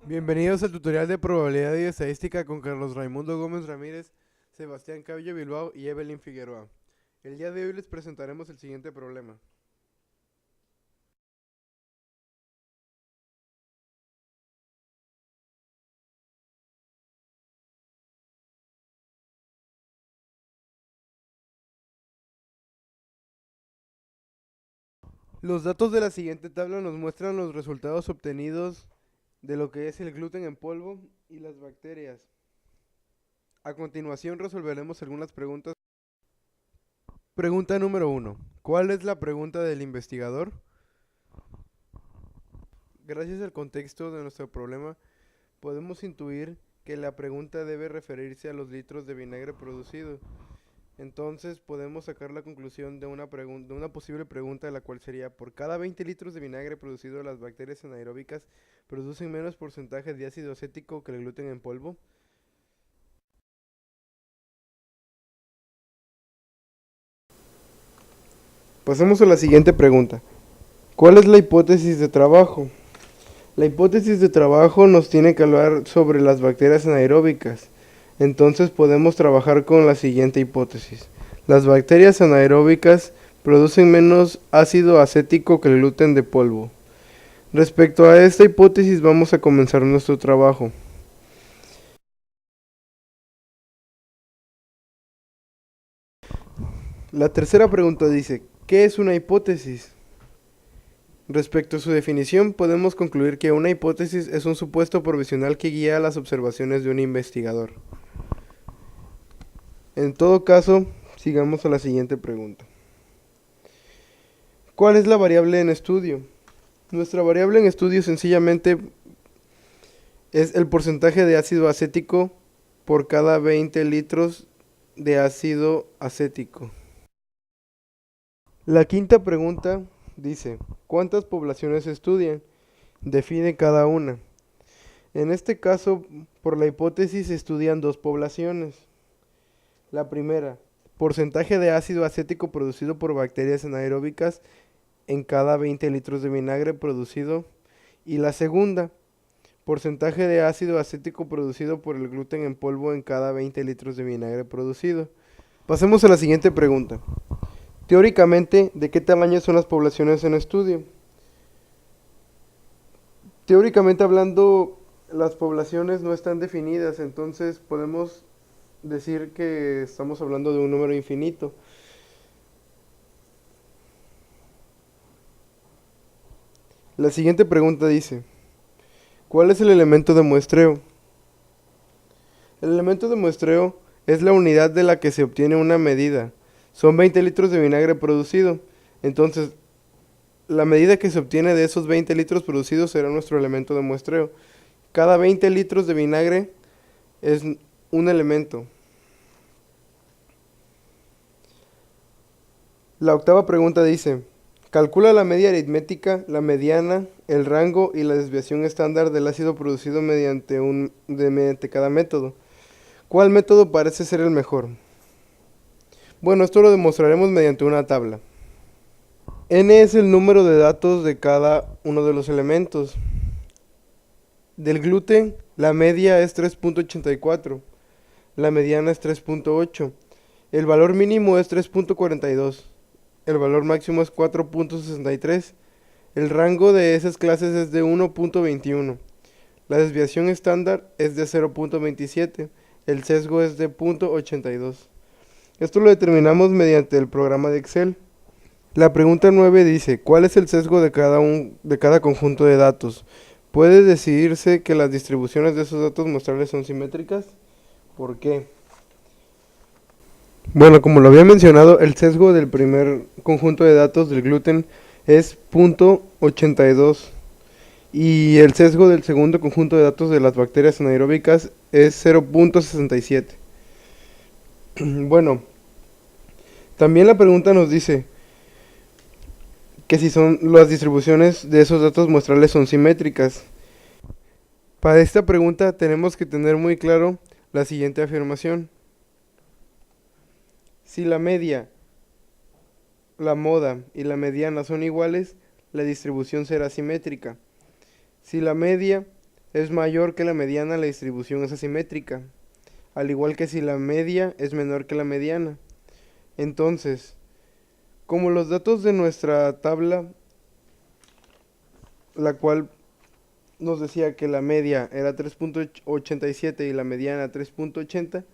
Bienvenidos al tutorial de probabilidad y estadística con Carlos Raimundo Gómez Ramírez, Sebastián Cabello Bilbao y Evelyn Figueroa. El día de hoy les presentaremos el siguiente problema. Los datos de la siguiente tabla nos muestran los resultados obtenidos de lo que es el gluten en polvo y las bacterias. A continuación resolveremos algunas preguntas. Pregunta número 1. ¿Cuál es la pregunta del investigador? Gracias al contexto de nuestro problema, podemos intuir que la pregunta debe referirse a los litros de vinagre producido. Entonces podemos sacar la conclusión de una posible pregunta, la cual sería: por cada 20 litros de vinagre producido, las bacterias anaeróbicas producen menos porcentaje de ácido acético que el gluten en polvo. Pasemos a la siguiente pregunta. ¿Cuál es la hipótesis de trabajo? La hipótesis de trabajo nos tiene que hablar sobre las bacterias anaeróbicas. Entonces podemos trabajar con la siguiente hipótesis. Las bacterias anaeróbicas producen menos ácido acético que el gluten de polvo. Respecto a esta hipótesis vamos a comenzar nuestro trabajo. La tercera pregunta dice: ¿qué es una hipótesis? Respecto a su definición, podemos concluir que una hipótesis es un supuesto provisional que guía las observaciones de un investigador. En todo caso, sigamos a la siguiente pregunta. ¿Cuál es la variable en estudio? Nuestra variable en estudio sencillamente es el porcentaje de ácido acético por cada 20 litros de ácido acético. La quinta pregunta dice: ¿cuántas poblaciones se estudian? Define cada una. En este caso, por la hipótesis se estudian dos poblaciones. La primera, porcentaje de ácido acético producido por bacterias anaeróbicas en cada 20 litros de vinagre producido. Y la segunda, porcentaje de ácido acético producido por el gluten en polvo en cada 20 litros de vinagre producido. Pasemos a la siguiente pregunta. Teóricamente, ¿de qué tamaño son las poblaciones en estudio? Teóricamente hablando, las poblaciones no están definidas, entonces podemos decir que estamos hablando de un número infinito. La siguiente pregunta dice: ¿cuál es el elemento de muestreo? El elemento de muestreo es la unidad de la que se obtiene una medida. Son 20 litros de vinagre producido. Entonces, la medida que se obtiene de esos 20 litros producidos será nuestro elemento de muestreo. Cada 20 litros de vinagre es un elemento. La octava pregunta dice: calcula la media aritmética, la mediana, el rango y la desviación estándar del ácido producido mediante cada método. ¿Cuál método parece ser el mejor? Bueno, esto lo demostraremos mediante una tabla. N es el número de datos de cada uno de los elementos. Del gluten, la media es 3.84, la mediana es 3.8, el valor mínimo es 3.42, el valor máximo es 4.63, el rango de esas clases es de 1.21, la desviación estándar es de 0.27, el sesgo es de 0.82. Esto lo determinamos mediante el programa de Excel. La pregunta 9 dice: ¿cuál es el sesgo de cada conjunto de datos? ¿Puede decidirse que las distribuciones de esos datos muestrales son simétricas? ¿Por qué? Bueno, como lo había mencionado, el sesgo del primer conjunto de datos del gluten es 0.82 y el sesgo del segundo conjunto de datos de las bacterias anaeróbicas es 0.67. Bueno, también la pregunta nos dice que si son las distribuciones de esos datos muestrales son simétricas. Para esta pregunta tenemos que tener muy claro la siguiente afirmación: si la media, la moda y la mediana son iguales, la distribución será simétrica. Si la media es mayor que la mediana, la distribución es asimétrica, al igual que si la media es menor que la mediana. Entonces, como los datos de nuestra tabla, la cual nos decía que la media era 3.87 y la mediana 3.80,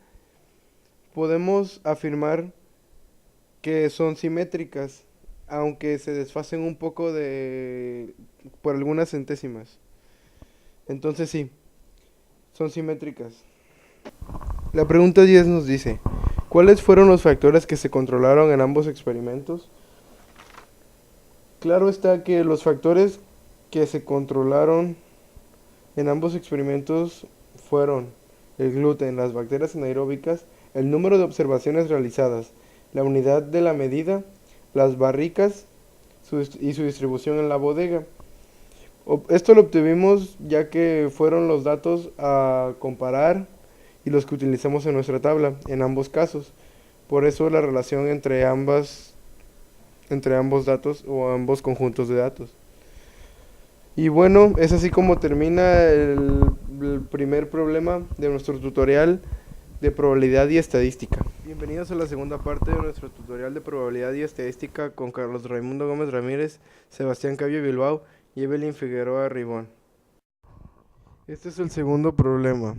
podemos afirmar que son simétricas, aunque se desfasen un poco por algunas centésimas. Entonces sí, son simétricas. La pregunta 10 nos dice, ¿cuáles fueron los factores que se controlaron en ambos experimentos? Claro está que los factores que se controlaron en ambos experimentos fueron el gluten, las bacterias anaeróbicas, el número de observaciones realizadas, la unidad de la medida, las barricas y su distribución en la bodega. Esto lo obtuvimos ya que fueron los datos a comparar y los que utilizamos en nuestra tabla en ambos casos. Por eso la relación entre ambos datos o ambos conjuntos de datos. Y bueno, es así como termina el primer problema de nuestro tutorial de probabilidad y estadística. Bienvenidos a la segunda parte de nuestro tutorial de probabilidad y estadística con Carlos Raimundo Gómez Ramírez, Sebastián Cabio Bilbao y Evelyn Figueroa Ribón. Este es el segundo problema.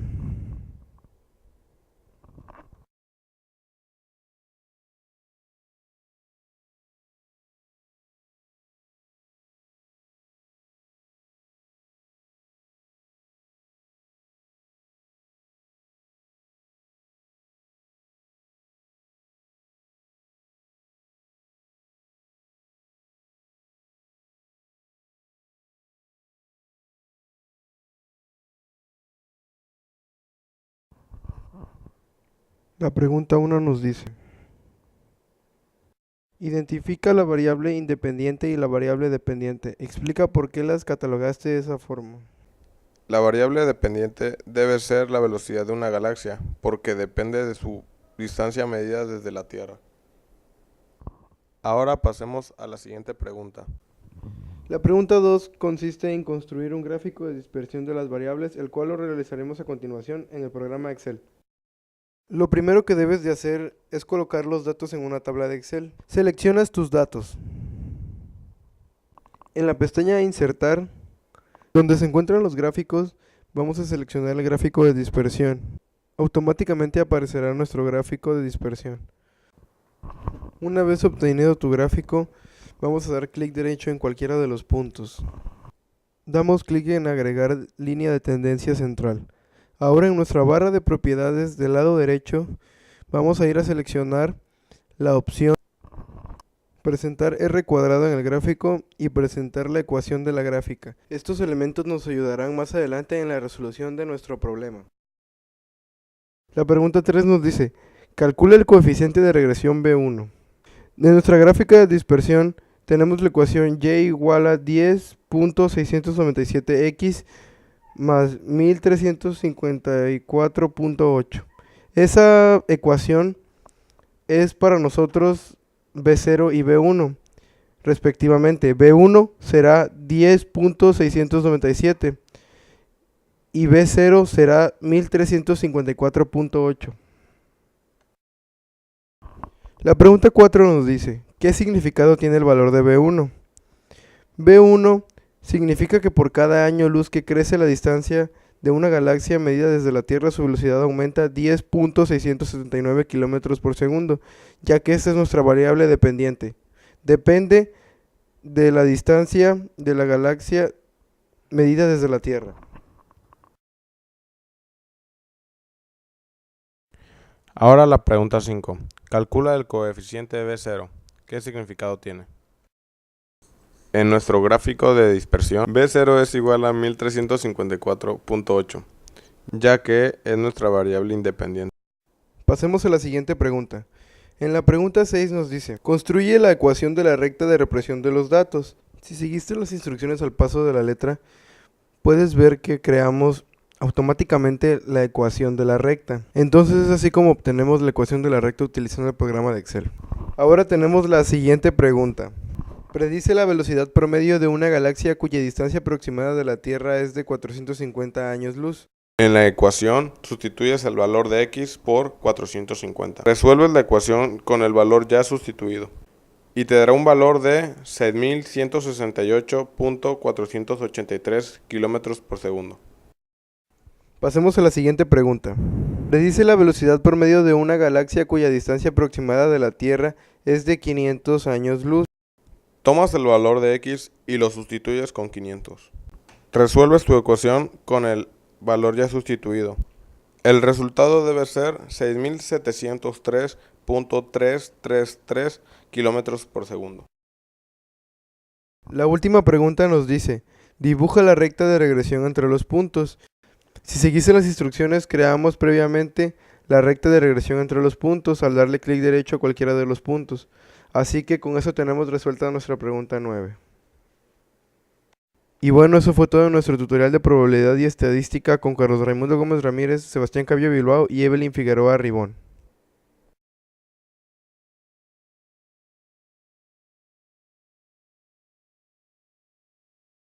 La pregunta 1 nos dice: identifica la variable independiente y la variable dependiente. Explica por qué las catalogaste de esa forma. La variable dependiente debe ser la velocidad de una galaxia, porque depende de su distancia medida desde la Tierra. Ahora pasemos a la siguiente pregunta. La pregunta 2 consiste en construir un gráfico de dispersión de las variables, el cual lo realizaremos a continuación en el programa Excel. Lo primero que debes de hacer es colocar los datos en una tabla de Excel. Seleccionas tus datos. En la pestaña Insertar, donde se encuentran los gráficos, vamos a seleccionar el gráfico de dispersión. Automáticamente aparecerá nuestro gráfico de dispersión. Una vez obtenido tu gráfico, vamos a dar clic derecho en cualquiera de los puntos. Damos clic en agregar línea de tendencia central. Ahora en nuestra barra de propiedades del lado derecho, vamos a ir a seleccionar la opción presentar R cuadrado en el gráfico y presentar la ecuación de la gráfica. Estos elementos nos ayudarán más adelante en la resolución de nuestro problema. La pregunta 3 nos dice, calcula el coeficiente de regresión B1. De nuestra gráfica de dispersión tenemos la ecuación y igual a 10.697x más 1354.8. Esa ecuación es para nosotros B0 y B1 respectivamente. B1 será 10.697 y B0 será 1354.8. La pregunta 4 nos dice, ¿qué significado tiene el valor de B1? B1 significa que por cada año luz que crece la distancia de una galaxia medida desde la Tierra, su velocidad aumenta 10.679 km por segundo, ya que esta es nuestra variable dependiente. Depende de la distancia de la galaxia medida desde la Tierra. Ahora la pregunta 5. Calcula el coeficiente de B0. ¿Qué significado tiene? En nuestro gráfico de dispersión, B0 es igual a 1354.8, ya que es nuestra variable independiente. Pasemos a la siguiente pregunta. En la pregunta 6 nos dice, construye la ecuación de la recta de represión de los datos. Si seguiste las instrucciones al paso de la letra, puedes ver que creamos automáticamente la ecuación de la recta. Entonces es así como obtenemos la ecuación de la recta utilizando el programa de Excel. Ahora tenemos la siguiente pregunta. Predice la velocidad promedio de una galaxia cuya distancia aproximada de la Tierra es de 450 años luz. En la ecuación, sustituyes el valor de x por 450. Resuelves la ecuación con el valor ya sustituido y te dará un valor de 6168.483 kilómetros por segundo. Pasemos a la siguiente pregunta. Predice la velocidad promedio de una galaxia cuya distancia aproximada de la Tierra es de 500 años luz. Tomas el valor de x y lo sustituyes con 500. Resuelves tu ecuación con el valor ya sustituido. El resultado debe ser 6703.333 kilómetros por segundo. La última pregunta nos dice, dibuja la recta de regresión entre los puntos. Si seguiste las instrucciones, creamos previamente la recta de regresión entre los puntos al darle clic derecho a cualquiera de los puntos. Así que con eso tenemos resuelta nuestra pregunta 9. Y bueno, eso fue todo en nuestro tutorial de probabilidad y estadística con Carlos Raimundo Gómez Ramírez, Sebastián Cabello Bilbao y Evelyn Figueroa Ribón.